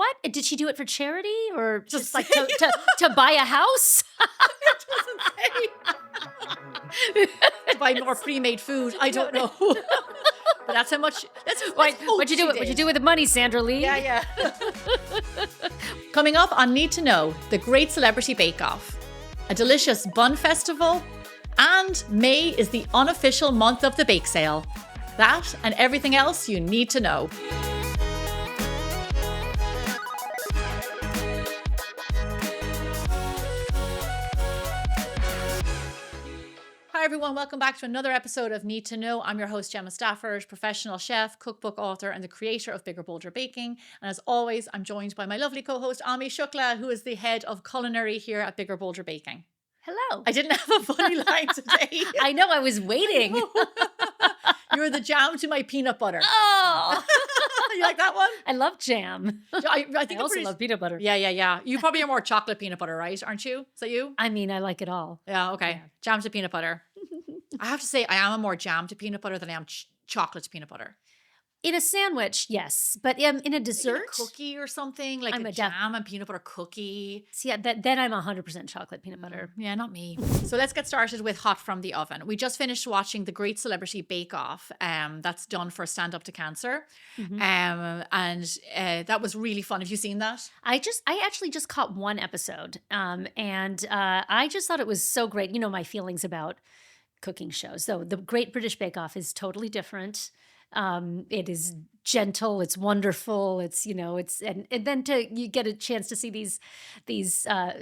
what? Did she do it for charity or just like to buy a house? It doesn't say. To buy more pre-made food. I don't know. But that's how much. What'd you do? What'd you do with the money, Sandra Lee? Yeah. Coming up on Need to Know, the Great Celebrity Bake Off, a delicious bun festival, and May is the unofficial month of the bake sale. That and everything else you need to know. Hi everyone, welcome back to another episode of Need to Know. I'm your host, Gemma Stafford, professional chef, cookbook author, and the creator of Bigger Bolder Baking. And as always, I'm joined by my lovely co-host, Ami Shukla, who is the head of culinary here at Bigger Bolder Baking. Hello. I didn't have a funny line today. I know, I was waiting. You're the jam to my peanut butter. Oh. You like that one? I love jam. I think I also love peanut butter. Yeah. You probably are more chocolate peanut butter, right? Aren't you? Is that you? I mean, I like it all. Yeah, okay. Yeah. Jam to peanut butter. I have to say, I am a more jam to peanut butter than I am chocolate to peanut butter. In a sandwich, yes. But in a dessert? Like a cookie or something, like I'm a jam and peanut butter cookie. See, yeah, then I'm 100% chocolate peanut butter. Yeah, not me. So let's get started with Hot from the Oven. We just finished watching the Great Celebrity Bake Off that's done for Stand Up to Cancer. Mm-hmm. And that was really fun. Have you seen that? I actually just caught one episode. And I just thought it was so great. You know, my feelings about cooking shows. So the Great British Bake Off is totally different. It is gentle, it's wonderful, it's, you know, it's, and then you get a chance to see these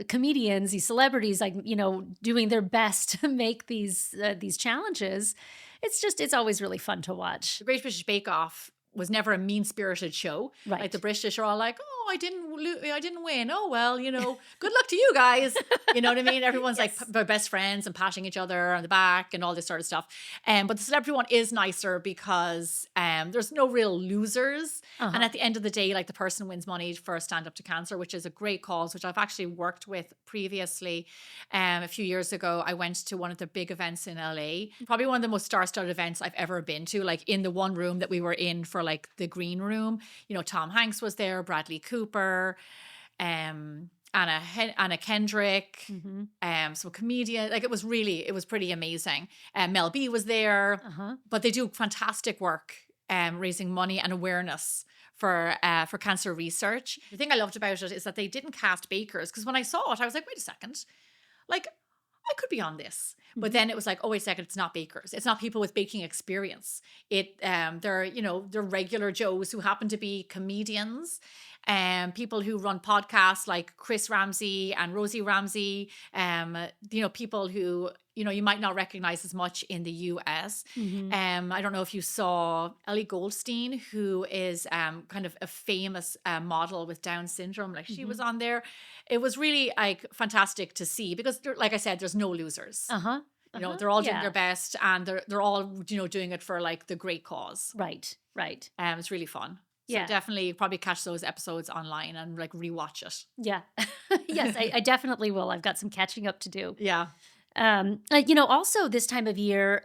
comedians, these celebrities, like, you know, doing their best to make these challenges. It's always really fun to watch. The Great British Bake Off was never a mean-spirited show. Right. Like the British are all like, oh, I didn't win. Oh, well, you know, good luck to you guys. You know what I mean? Everyone's Yes. like their best friends and patting each other on the back and all this sort of stuff. But the celebrity one is nicer because there's no real losers. Uh-huh. And at the end of the day, like the person wins money for Stand Up to Cancer, which is a great cause, which I've actually worked with previously. A few years ago, I went to one of the big events in LA, probably one of the most star-studded events I've ever been to, like in the one room that we were in for like the green room. You know, Tom Hanks was there, Bradley Cooper, Anna Kendrick, Mm-hmm. some comedian. Like it was pretty amazing. Mel B was there, Uh-huh. but they do fantastic work raising money and awareness for cancer research. The thing I loved about it is that they didn't cast bakers, because when I saw it, I was like, wait a second, like I could be on this. But then it was like, oh, wait a second, it's not bakers. It's not people with baking experience. They're regular Joes who happen to be comedians, people who run podcasts like Chris Ramsey and Rosie Ramsey, people who, you know, you might not recognize as much in the US. Mm-hmm. I don't know if you saw Ellie Goldstein, who is kind of a famous model with Down syndrome. Like she was on there. It was really like fantastic to see because, like I said, there's no losers. Uh-huh. You know, they're all doing their best, and they're all, you know, doing it for like the great cause. Right. It's really fun. So Yeah. definitely probably catch those episodes online and like rewatch it. Yeah. Yes, I definitely will. I've got some catching up to do. Yeah. You know, also this time of year,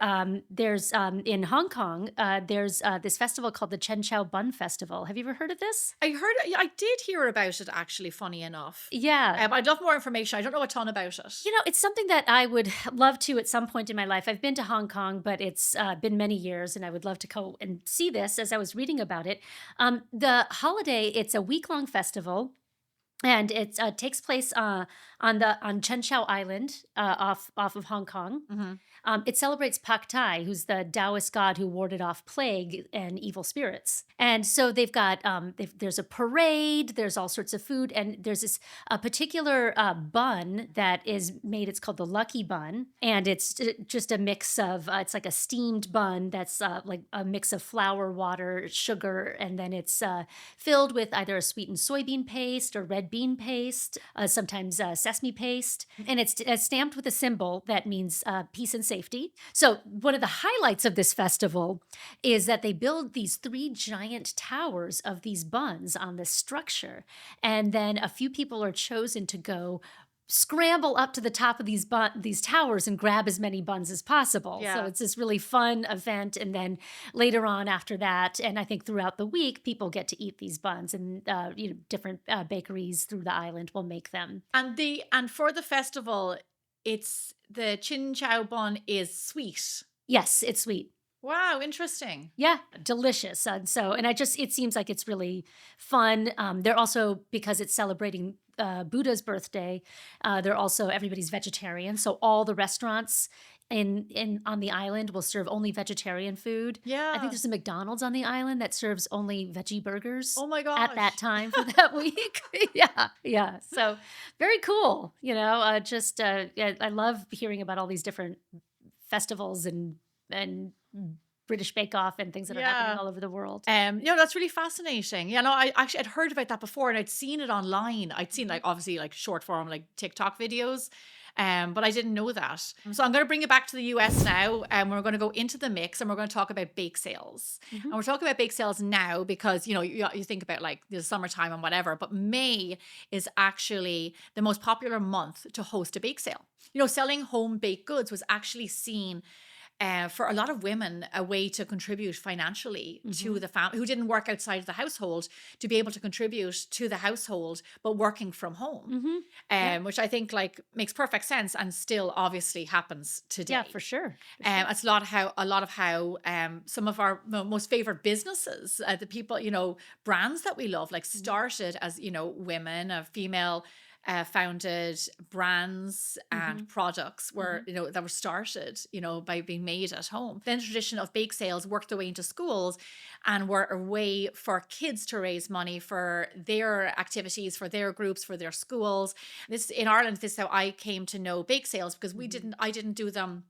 there's in Hong Kong, there's this festival called the Chen Chao Bun Festival. Have you ever heard of this? I did hear about it actually, funny enough. Yeah. I'd love more information. I don't know a ton about it. You know, it's something that I would love to at some point in my life. I've been to Hong Kong, but it's been many years, and I would love to go and see this as I was reading about it. The holiday, it's a week-long festival. And it takes place on Chen Chao Island, off of Hong Kong. Mm-hmm. It celebrates Pak Tai, who's the Taoist god who warded off plague and evil spirits. And so they've got there's a parade, there's all sorts of food, and there's this particular bun that is made. It's called the Lucky Bun, and it's just a mix of it's like a steamed bun that's like a mix of flour, water, sugar, and then it's filled with either a sweetened soybean paste or red bean paste, sometimes sesame paste, and it's stamped with a symbol that means peace and safety. So one of the highlights of this festival is that they build these 3 giant towers of these buns on this structure, and then a few people are chosen to go scramble up to the top of these towers and grab as many buns as possible. So Yeah. it's this really fun event, and then later on after that, and I think throughout the week, people get to eat these buns, and different bakeries through the island will make them. And for the festival, it's the chin chow bun is sweet. Yes, it's sweet. Wow, interesting. Yeah, delicious. And I just, it seems like it's really fun. They're also, because it's celebrating Buddha's birthday, they're also, everybody's vegetarian. So all the restaurants in on the island will serve only vegetarian food. I think Yeah. there's a McDonald's on the island that serves only veggie burgers Oh my at that gosh. time for that week. Yeah, yeah. So very cool. Yeah, I love hearing about all these different festivals and British Bake Off and things that are happening Yeah. all over the world. That's really fascinating. Yeah, no, I actually I'd heard about that before and I'd seen it online. I'd seen Mhm. like obviously like short form like TikTok videos. But I didn't know that. So I'm going to bring it back to the US now, and we're going to go into the mix, and we're going to talk about bake sales. Mhm. And we're talking about bake sales now because you think about like the summertime and whatever, but May is actually the most popular month to host a bake sale. Selling home baked goods was actually seen for a lot of women, a way to contribute financially to Mhm. the family who didn't work outside of the household, to be able to contribute to the household, but working from home, Mhm. Yeah. which I think like makes perfect sense and still obviously happens Yeah, today. for sure. For sure. It's a lot of how some of our most favorite businesses, the people, brands that we love, like Mhm. started as women, female founded brands and Mhm. products were Mhm. that were started by being made at home. Then the tradition of bake sales worked their way into schools and were a way for kids to raise money for their activities, for their groups, for their schools. This in Ireland, this is how I came to know bake sales, because Mhm. I didn't do them.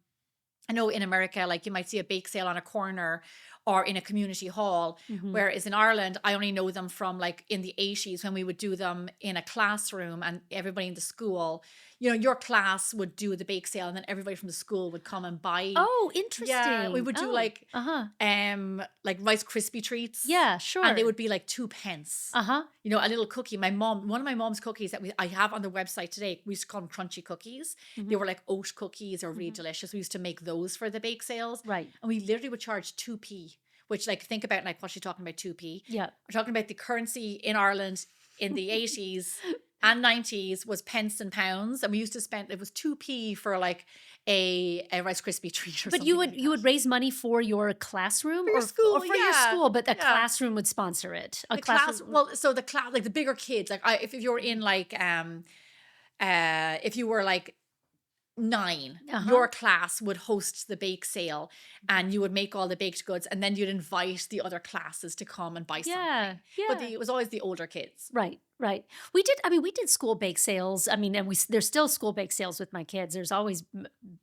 I know in America, like you might see a bake sale on a corner or in a community hall, Mhm. whereas in Ireland, I only know them from like in the 80s when we would do them in a classroom and everybody in the school, your class would do the bake sale and then everybody from the school would come and buy. Oh, Yeah, we interesting. would do Oh, uh-huh. like Rice Krispie treats, Yeah, and they sure. would be like 2 pence. Uh-huh. A little cookie. One of my mom's cookies that I have on the website today, we used to call them crunchy cookies. They Mhm. were like oat cookies, or really Mhm. delicious. We used to make those for the bake sales, Right. and we literally would charge 2p. Which, like, think about like what she's talking about, 2p. Yeah. We're talking about the currency in Ireland in the 80s and 90s was pence and pounds, and we used to spend, it was 2p for like a Rice Krispie treat or But something like you that. would raise money for your classroom, For your or school, for your yeah. school, but a Yeah. classroom would sponsor it. A The class, classroom. well, so the class, like the bigger kids, like if you were in Mhm. like if you were like 9, Uh-huh. your class would host the bake sale and you would make all the baked goods, and then you'd invite the other classes to come and buy Yeah. something. But Yeah. it was always the older kids. Right, right. We did school bake sales. I mean, and there's still school bake sales with my kids. There's always,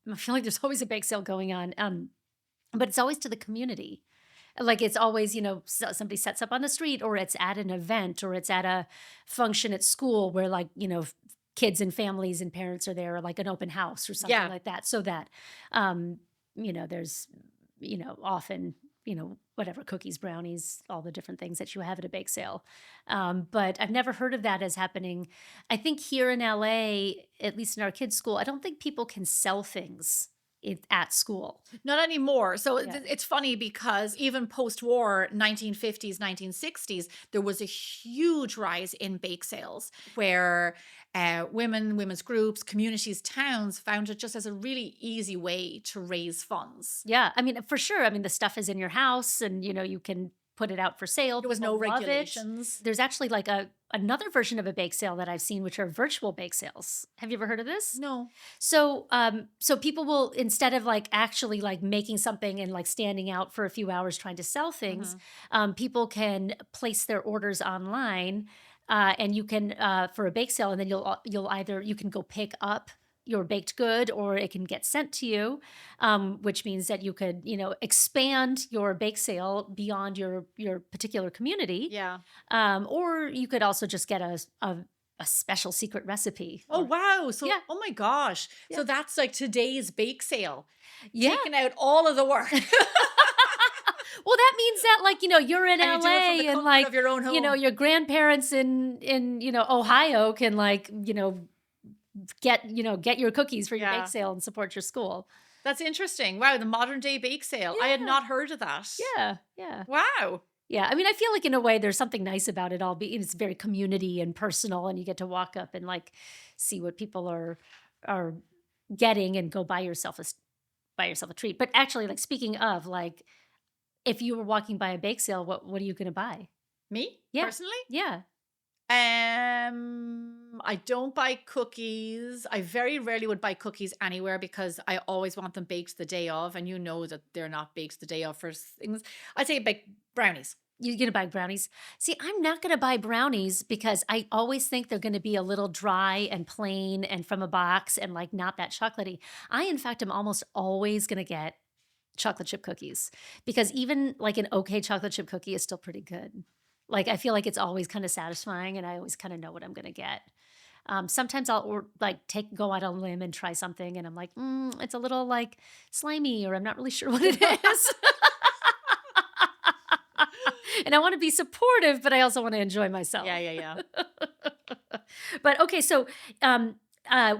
I feel like there's always a bake sale going on. But it's always to the community. Like it's always, somebody sets up on the street, or it's at an event, or it's at a function at school where, like, kids and families and parents are there, or like an open house or something Yeah. like that. So that, um, there's, often, whatever, cookies, brownies, all the different things that you have at a bake sale. But I've never heard of that as happening. I think here in LA, at least in our kids' school, I don't think people can sell things at school. Not anymore. So Yeah. it's funny because even post-war, 1950s, 1960s, there was a huge rise in bake sales where women's groups, communities, towns found it just as a really easy way to raise funds. Yeah, I mean, for sure. I mean, the stuff is in your house, and you can put it out for sale. There was People no love it. regulations. There's actually like another version of a bake sale that I've seen, which are virtual bake sales. Have you ever heard of this? No. So people will, instead of like actually like making something and like standing out for a few hours trying to sell things, Mhm. people can place their orders online, and you can, for a bake sale, and then you'll either, you can go pick up your baked good, or it can get sent to you, which means that you could, expand your bake sale beyond your particular community, Yeah. or you could also just get a special secret recipe. Oh, Or wow. So, yeah, oh my gosh. yeah, So that's like today's bake sale, yeah. taking out all of the work. Well, that means that, like, you're in And you do it from the LA, and comfort like, of your own home. your grandparents in Ohio can, like, get your cookies for your Yeah. bake sale and support your school. That's interesting. Wow, the modern day bake sale. I had Yeah. not heard of that. Yeah, yeah. Wow. Yeah, I mean, I feel like in a way there's something nice about it all. It's very community and personal, and you get to walk up and like see what people are getting and go buy yourself a treat. But actually, like speaking of, like if you were walking by a bake sale, what are you going to buy? Me? Yeah, Personally? yeah. I don't buy cookies. I very rarely would buy cookies anywhere because I always want them baked the day of, and you know that they're not baked the day of for things. I'd say bake brownies. You're going to buy brownies. See, I'm not going to buy brownies because I always think they're going to be a little dry and plain and from a box and like not that chocolatey. In fact, am almost always going to get chocolate chip cookies because even like an okay chocolate chip cookie is still pretty good. Like I feel like it's always kind of satisfying and I always kind of know what I'm going to get. Sometimes I'll go out on a limb and try something and I'm like, it's a little like slimy or I'm not really sure what it is. And I want to be supportive, but I also want to enjoy myself. Yeah. But okay, so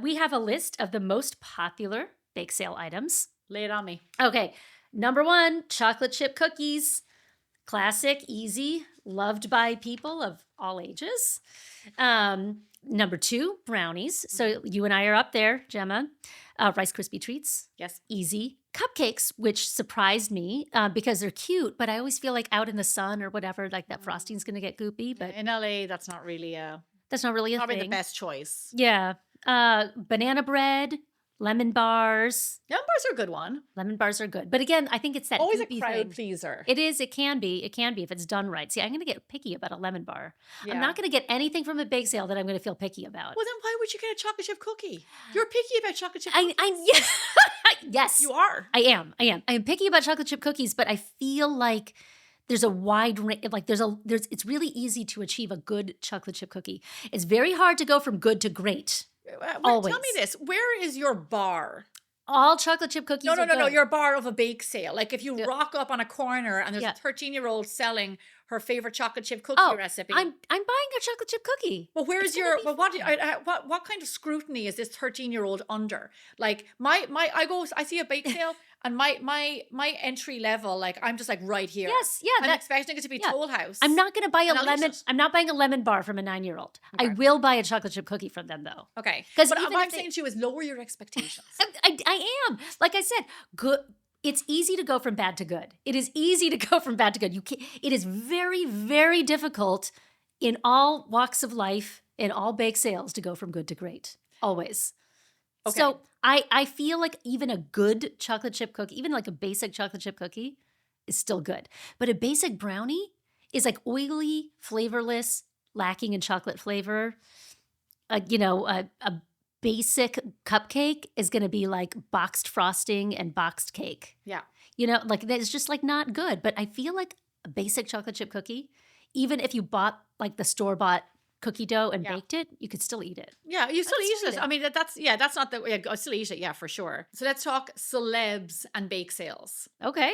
we have a list of the most popular bake sale items. Lay it on me. Okay, number 1, chocolate chip cookies. Classic, easy, loved by people of all ages. Number 2, brownies. So you and I are up there, Gemma. Rice Krispie treats. Yes. Easy. Cupcakes, which surprised me because they're cute, but I always feel like out in the sun or whatever, like that frosting's going to get goopy. But in LA, that's not really that's not really a probably thing. the best choice. Yeah. Banana bread, lemon bars. Lemon bars are a good one. Lemon bars are good. But again, I think it's that always a goopy crowd thing. pleaser. It is. It can be if it's done right. See, I'm going to get picky about a lemon bar. Yeah. I'm not going to get anything from a bake sale that I'm going to feel picky about. Well, then why would you get a chocolate chip cookie? You're picky about chocolate chip cookies. Yes. You are. I am. I am picky about chocolate chip cookies, but I feel like there's a wide range. Like it's really easy to achieve a good chocolate chip cookie. It's very hard to go from good to great. Always. Tell me this. Where is your bar? All chocolate chip cookies are No. good. Your bar of a bake sale. Like if you rock up on a corner and there's a 13-year-old selling her favorite chocolate chip cookie recipe. I'm buying a chocolate chip cookie. Well, what kind of scrutiny is this 13-year-old under? Like I see a bake sale and my entry level, like I'm just like right here. Yes, yeah. I'm expecting it to be Toll House. I'm not going to buy a And I'll eat lemon. it. I'm not buying a lemon bar from a 9-year-old. Okay. I will buy a chocolate chip cookie from them though. Okay. 'Cause But even what if I'm they- saying to you is lower your expectations. I am. Like I said, good. It's easy to go from bad to good. It is easy to go from bad to good. It is very, very difficult in all walks of life, in all bake sales, to go from good to great. Always. Okay. So I feel like even a good chocolate chip cookie, even like a basic chocolate chip cookie, is still good. But a basic brownie is like oily, flavorless, lacking in chocolate flavor. A basic cupcake is going to be like boxed frosting and boxed cake. Yeah. Like it's just like not good. But I feel like a basic chocolate chip cookie, even if you bought like the store-bought cookie dough and baked it, you could still eat it. Yeah, you still eat it. it. I mean, that's not the. I still eat it. Yeah, for sure. So let's talk celebs and bake sales. Okay.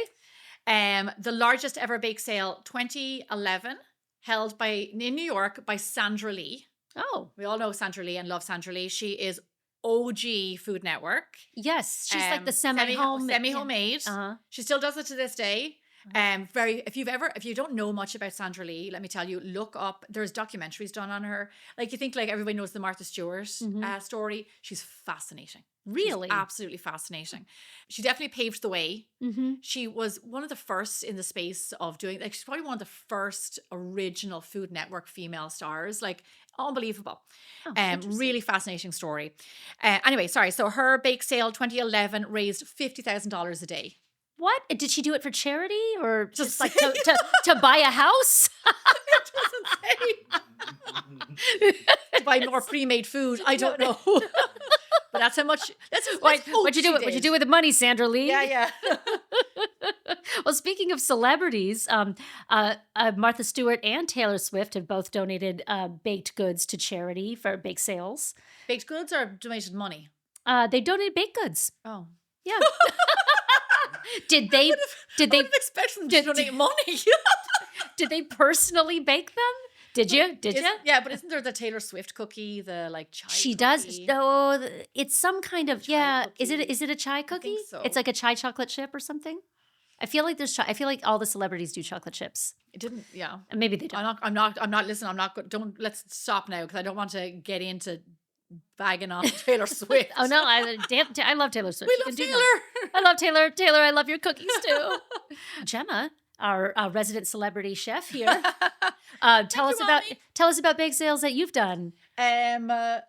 The largest ever bake sale, 2011, held in New York by Sandra Lee. Oh. We all know Sandra Lee and love Sandra Lee. She is OG Food Network. Yes, she's like the semi-homemade. Uh-huh. She still does it to this day. If you don't know much about Sandra Lee, let me tell you, look up. There's documentaries done on her. Like you think like everybody knows the Martha Stewart story. She's fascinating. Really? She's absolutely fascinating. She definitely paved the way. Mm-hmm. She was one of the first in the space of doing, like she's probably one of the first original Food Network female stars. Like unbelievable. Really fascinating story. Anyway, sorry. So her bake sale 2011 raised $50,000 a day. What? Did she do it for charity or just like to buy a house? It doesn't say. To buy more pre-made food. I don't know. But that's how much. What'd you do? What'd you do with the money, Sandra Lee? Yeah. Well, speaking of celebrities, Martha Stewart and Taylor Swift have both donated baked goods to charity for bake sales. Baked goods or donated money? They donated baked goods. Oh, yeah. Did they? I would have expected them to donate money. Did they personally bake them? Did you? Did Is you? Yeah, but isn't there the Taylor Swift cookie, the, like, chai She does. cookie? Oh, it's some kind of, Chai yeah. cookie? Is it a chai I think cookie? It's so. like a chai chocolate chip or something. I feel like I feel like all the celebrities do chocolate chips, It didn't yeah. and maybe they don't. Listen, I'm not go don't let's stop now because I don't want to get into bagging on Taylor Oh Swift. no, I love Taylor Swift. We She love can do no. Taylor. I love Taylor. Taylor, I love your cookies too. Gemma, our resident celebrity chef here. Thank you, mommy. Tell us about bake sales that you've done. Um, uh,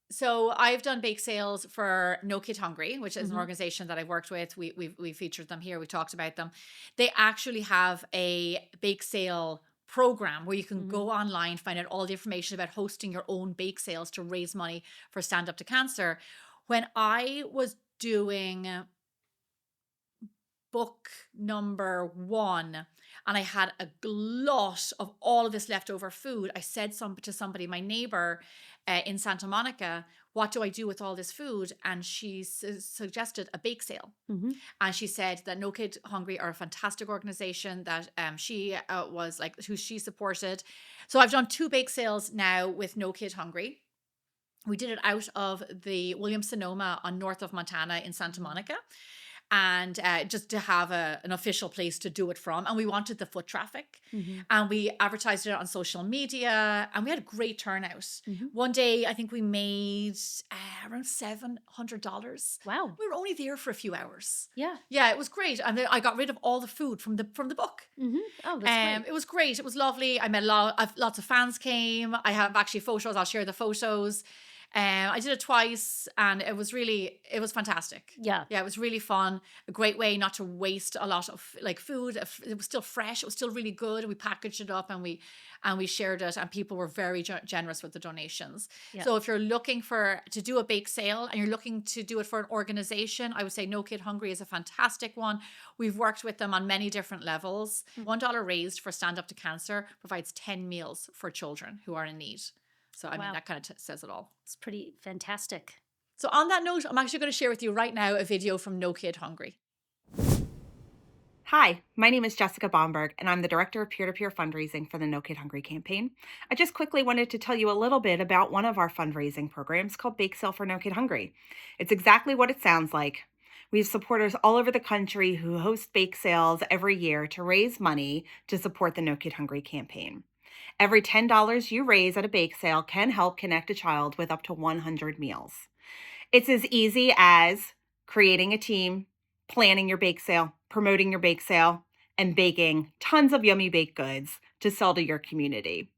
so I've done bake sales for No Kid Hungry, which is an Mhm. organization that I've worked with. We featured them here. We talked about them. They actually have a bake sale program where you can Mhm. go online, find out all the information about hosting your own bake sales to raise money for Stand Up to Cancer. When I was doing book number 1 and I had a glut of all of this leftover food, I said to somebody, my neighbor in Santa Monica, what do I do with all this food? And she suggested a bake sale. Mhm. And she said that No Kid Hungry are a fantastic organization that she was like, who she supported. So I've done 2 bake sales now with No Kid Hungry. We did it out of the Williams Sonoma on north of Montana in Santa Monica, and just to have an official place to do it from. And we wanted the foot traffic, Mhm. and we advertised it on social media, and we had a great turnout. Mhm. One day, I think we made around $700. Wow. We were only there for a few hours. Yeah. Yeah, it was great, and then I got rid of all the food from the book. Mhm. Oh, that's great. It was great. It was lovely. I met lots of fans came. I have actually photos. I'll share the photos. I did it twice, and it was fantastic. Yeah. Yeah, it was really fun. A great way not to waste a lot of like food. It was still fresh. It was still really good. We packaged it up and we shared it, and people were very generous with the donations. Yeah. So if you're looking to do a bake sale and you're looking to do it for an organization, I would say No Kid Hungry is a fantastic one. We've worked with them on many different levels. $1 raised for Stand Up to Cancer provides 10 meals for children who are in need. So, I mean, Wow. that kind of says it all. It's pretty fantastic. So, on that note, I'm actually going to share with you right now a video from No Kid Hungry. Hi, my name is Jessica Bomberg, and I'm the Director of Peer-to-Peer Fundraising for the No Kid Hungry campaign. I just quickly wanted to tell you a little bit about one of our fundraising programs called Bake Sale for No Kid Hungry. It's exactly what it sounds like. We have supporters all over the country who host bake sales every year to raise money to support the No Kid Hungry campaign. Every $10 you raise at a bake sale can help connect a child with up to 100 meals. It's as easy as creating a team, planning your bake sale, promoting your bake sale, and baking tons of yummy baked goods to sell to your community.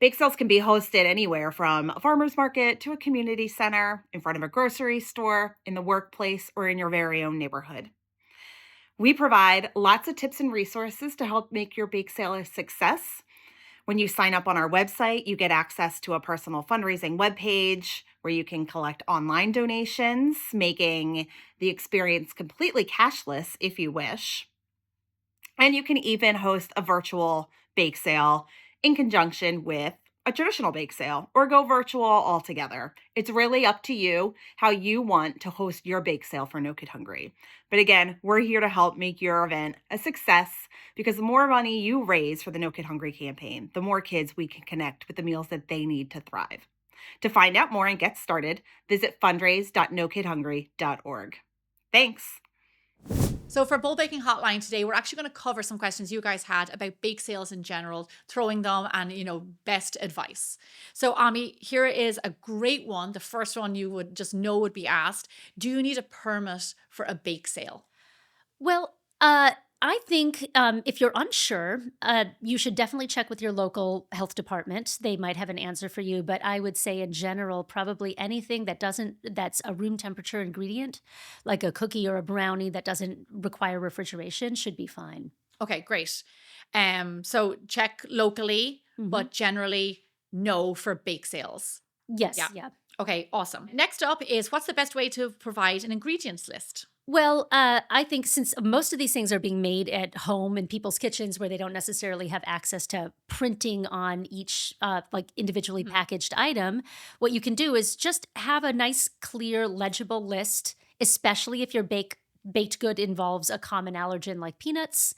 Bake sales can be hosted anywhere from a farmer's market to a community center, in front of a grocery store, in the workplace, or in your very own neighborhood. We provide lots of tips and resources to help make your bake sale a success. When you sign up on our website, you get access to a personal fundraising webpage where you can collect online donations, making the experience completely cashless if you wish. And you can even host a virtual bake sale in conjunction with a traditional bake sale or go virtual altogether. It's really up to you how you want to host your bake sale for No Kid Hungry. But again, we're here to help make your event a success because the more money you raise for the No Kid Hungry campaign, the more kids we can connect with the meals that they need to thrive. To find out more and get started, visit fundraise.nokidhungry.org. Thanks. So, for Bowl Baking Hotline today, we're actually going to cover some questions you guys had about bake sales in general, throwing them, and best advice. So, Ami, here is a great one. The first one you would just know would be asked: do you need a permit for a bake sale? Well, I think if you're unsure, you should definitely check with your local health department. They might have an answer for you, but I would say in general, probably anything that's a room temperature ingredient, like a cookie or a brownie that doesn't require refrigeration, should be fine. Okay, great. So check locally, Mhm. but generally no for bake sales. Yes, Yeah. yeah. Okay, awesome. Next up is, what's the best way to provide an ingredients list? Well, I think since most of these things are being made at home in people's kitchens where they don't necessarily have access to printing on each like individually Mhm. packaged item, what you can do is just have a nice, clear, legible list, especially if your bake baked good involves a common allergen like peanuts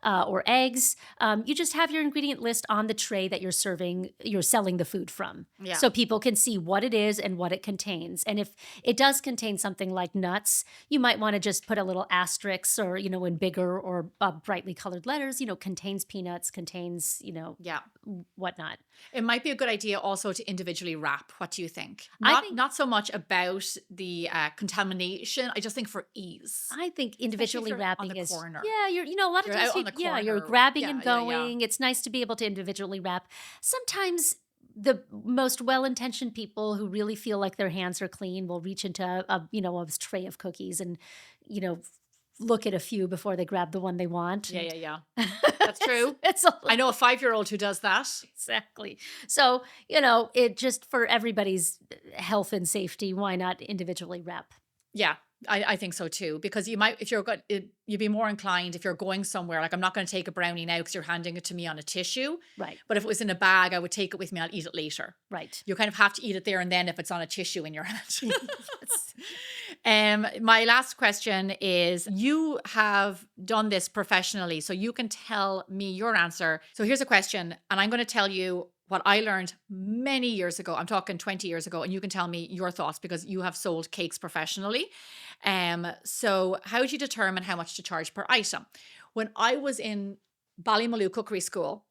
or eggs, you just have your ingredient list on the tray that you're selling the food from. Yeah. So people can see what it is and what it contains. And if it does contain something like nuts, you might want to just put a little asterisk or, in bigger or brightly colored letters, contains peanuts, contains, Yeah. whatnot. It might be a good idea also to individually wrap. What do you think? I think- Not so much about the contamination. I just think for ease. I think individually you're on wrapping the is corner. yeah. A lot of You're times out on the you're corner. grabbing Yeah, and yeah, yeah. going. It's nice to be able to individually wrap. Sometimes the most well-intentioned people who really feel like their hands are clean will reach into a tray of cookies and look at a few before they grab the one they want. Yeah. That's true. It's I know a 5-year-old who does that. exactly. So it just for everybody's health and safety. Why not individually wrap? Yeah, I think so too. Because you might, if you're good, you'd be more inclined if you're going somewhere. Like, I'm not going to take a brownie now because you're handing it to me on a tissue. Right. But if it was in a bag, I would take it with me. I'll eat it later. Right. You kind of have to eat it there and then if it's on a tissue in your hand. My last question is, you have done this professionally, so you can tell me your answer. So here's a question, and I'm going to tell you what I learned many years ago. I'm talking 20 years ago, and you can tell me your thoughts because you have sold cakes professionally. So how do you determine how much to charge per item? When I was in Ballymaloe Cookery School,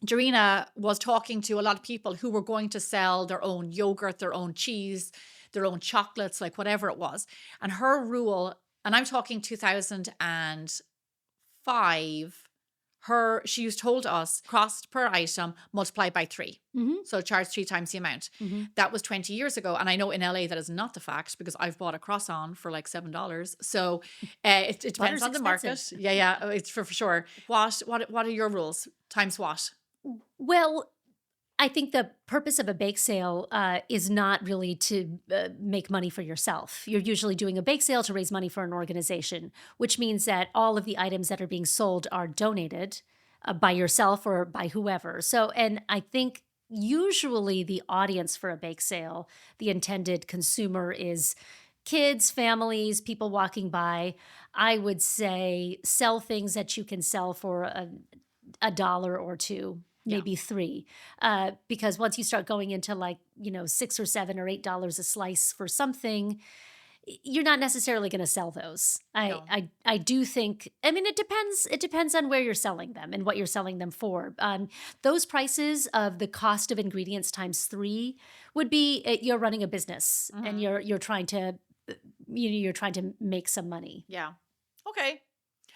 Darina was talking to a lot of people who were going to sell their own yogurt, their own cheese, their own chocolates, like whatever it was. And her rule, and I'm talking 2005, she used told us cost per item multiplied by 3. Mm-hmm. So charge 3 times the amount. Mm-hmm. That was 20 years ago. And I know in LA that is not the fact because I've bought a croissant for like $7. So it depends Butter's on the market. expensive. Yeah, it's for sure. What are your rules? Times what? Well, I think the purpose of a bake sale is not really to make money for yourself. You're usually doing a bake sale to raise money for an organization, which means that all of the items that are being sold are donated by yourself or by whoever. So, and I think usually the audience for a bake sale, the intended consumer is kids, families, people walking by. I would say sell things that you can sell for a dollar or two. Maybe $3, because once you start going into like $6 or $7 or $8 a slice for something, you're not necessarily going to sell those. No. I do think. I mean, it depends. It depends on where you're selling them and what you're selling them for. Those prices of the cost of ingredients times 3 would be you're running a business and you're trying to you're trying to make some money. Yeah. Okay.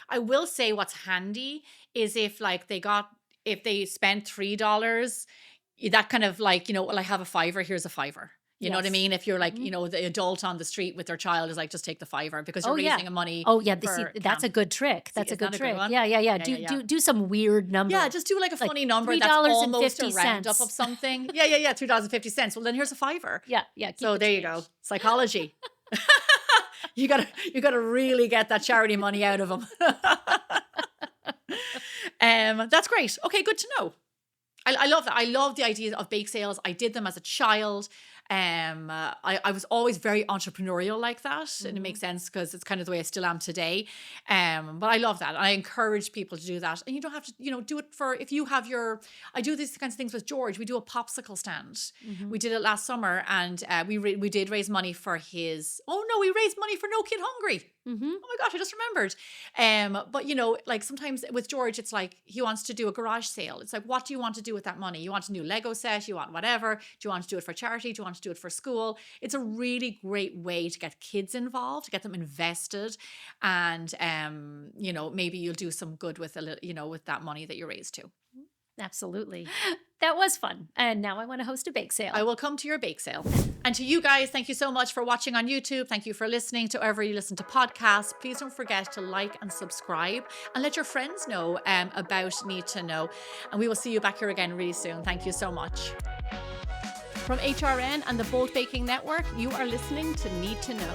I will say what's handy is if they spent $3, that kind of like, well, I have a $5, here's a $5. You know what I Yes. mean? If you're like, the adult on the street with their child is like, just take the $5 because you're raising money. Oh yeah, for that's a camp. good trick. That's a Isn't good that a good trick. one? Yeah. Yeah. Do some weird number. Yeah, just do like a Like funny number that's almost a $3.50. roundup of something. Yeah, $3.50. Well, then here's a $5. yeah. So there you go. Psychology. You gotta really get that charity money out of them. That's great. Okay, good to know. I love that. I love the idea of bake sales. I did them as a child. I was always very entrepreneurial like that, and it makes sense because it's kind of the way I still am today. But I love that. I encourage people to do that, and you don't have to, do it for if you have your. I do these kinds of things with George. We do a popsicle stand. We did it last summer, and we did raise money for his. Oh no, we raised money for No Kid Hungry. Oh my gosh, I just remembered. But like sometimes with George, it's like he wants to do a garage sale. It's like, what do you want to do with that money? You want a new Lego set? You want whatever? Do you want to do it for charity? Do you want to do it for school? It's a really great way to get kids involved, to get them invested, and maybe you'll do some good with with that money that you raised too. Absolutely. That was fun. And now I want to host a bake sale. I will come to your bake sale. And to you guys, thank you so much for watching on YouTube. Thank you for listening to wherever you listen to podcasts. Please don't forget to like and subscribe and let your friends know about Need to Know. And we will see you back here again really soon. Thank you so much. From HRN and the Bold Baking Network, you are listening to Need to Know.